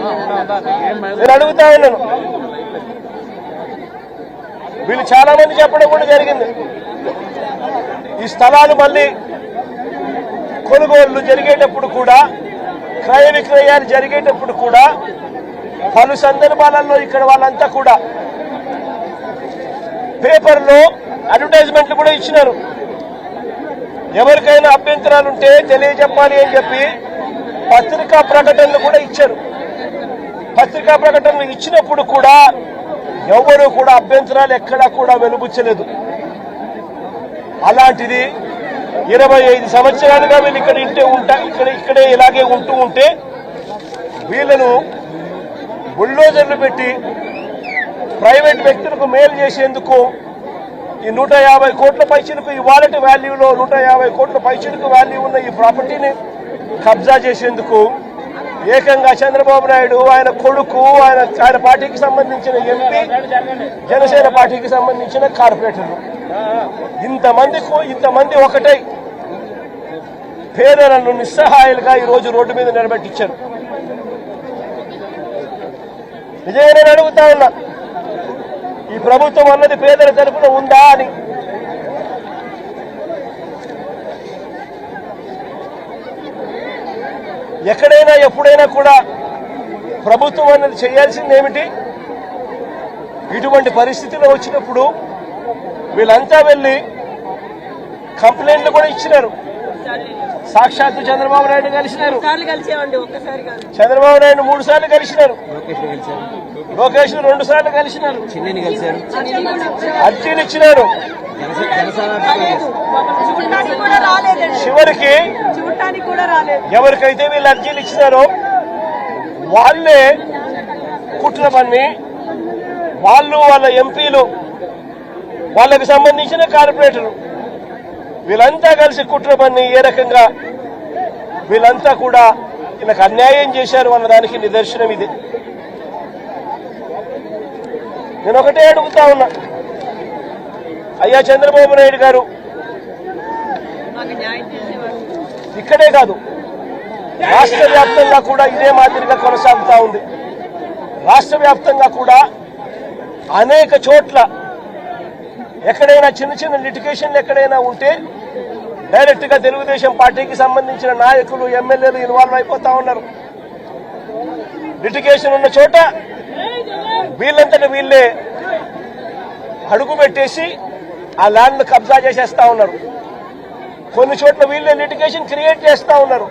నేను అడుగుతా ఉన్నాను. వీళ్ళు చాలా మంది చెప్పడం కూడా జరిగింది. ఈ స్థలాలు మళ్ళీ కొనుగోళ్లు జరిగేటప్పుడు కూడా, క్రయ విక్రయాలు జరిగేటప్పుడు కూడా పలు సందర్భాలలో ఇక్కడ వాళ్ళంతా కూడా పేపర్లో అడ్వర్టైజ్మెంట్లు కూడా ఇచ్చినారు. ఎవరికైనా అభ్యంతరాలుంటే తెలియజెప్పాలి అని చెప్పి పత్రికా ప్రకటనలు కూడా ఇచ్చారు. పత్రికా ప్రకటనలు ఇచ్చినప్పుడు కూడా ఎవరు కూడా అభ్యంతరాలు ఎక్కడా కూడా వెలుబుచ్చలేదు. అలాంటిది 25 సంవత్సరాలుగా వీళ్ళు ఇక్కడే ఇలాగే ఉంటూ ఉంటే వీళ్ళను బుల్డోజర్లు పెట్టి ప్రైవేట్ వ్యక్తులకు మేలు చేసేందుకు ఈ 150 కోట్ల పైచిలకు, ఈ వాలెట్ వాల్యూలో 150 కోట్ల పైచిలకు వాల్యూ ఉన్న ఈ ప్రాపర్టీని కబ్జా చేసేందుకు ఏకంగా చంద్రబాబు నాయుడు, ఆయన కొడుకు, ఆయన పార్టీకి సంబంధించిన ఎంపీ, జనసేన పార్టీకి సంబంధించిన కార్పొరేటర్లు ఇంతమంది ఒకటై పేదలను నిస్సహాయాలుగా ఈ రోజు రోడ్డు మీద నిలబెట్టించారు. నిజంగా నేను అడుగుతా ఉన్నా, ఈ ప్రభుత్వం అన్నది పేదల తరపున ఉందా అని. ఎక్కడైనా ఎప్పుడైనా కూడా ప్రభుత్వం అన్నది చేయాల్సింది ఏమిటి? ఇటువంటి పరిస్థితిలో వచ్చినప్పుడు వీళ్ళంతా వెళ్లి కంప్లైంట్లు కూడా ఇచ్చినారు. సాక్షాత్తు చంద్రబాబు నాయుడు కలిసినారు. చంద్రబాబు నాయుడు 3 సార్లు కలిసినారు. లోకేష్ 2 సార్లు కలిసినారు. అర్జీలు ఇచ్చినారు. చివరికి ఎవరికైతే వీళ్ళు అర్జీలు ఇచ్చినారో వాళ్ళే కుట్ర పన్ని, వాళ్ళ ఎంపీలు, వాళ్ళకి సంబంధించిన కార్పొరేటర్లు వీళ్ళంతా కలిసి కుట్ర పన్ని ఏ రకంగా వీళ్ళంతా కూడా వీళ్ళకి అన్యాయం చేశారు అన్నదానికి నిదర్శనం ఇది. నేను ఒకటే అడుగుతా ఉన్నా, అయ్యా చంద్రబాబు నాయుడు గారు, ఇక్కడే కాదు రాష్ట్ర వ్యాప్తంగా కూడా ఇదే మాదిరిగా కొనసాగుతా ఉంది. రాష్ట్ర వ్యాప్తంగా కూడా అనేక చోట్ల ఎక్కడైనా చిన్న లిటిగేషన్లు ఎక్కడైనా ఉంటే డైరెక్ట్ గా తెలుగుదేశం పార్టీకి సంబంధించిన నాయకులు, ఎమ్మెల్యేలు ఇన్వాల్వ్ అయిపోతా ఉన్నారు. లిటిగేషన్ ఉన్న చోట వీళ్ళంతట వీళ్ళే అడుగు పెట్టేసి ఆ ల్యాండ్ కబ్జా చేసేస్తా ఉన్నారు. కొన్ని చోట్ల వీళ్ళే లిటిగేషన్ క్రియేట్ చేస్తా ఉన్నారు.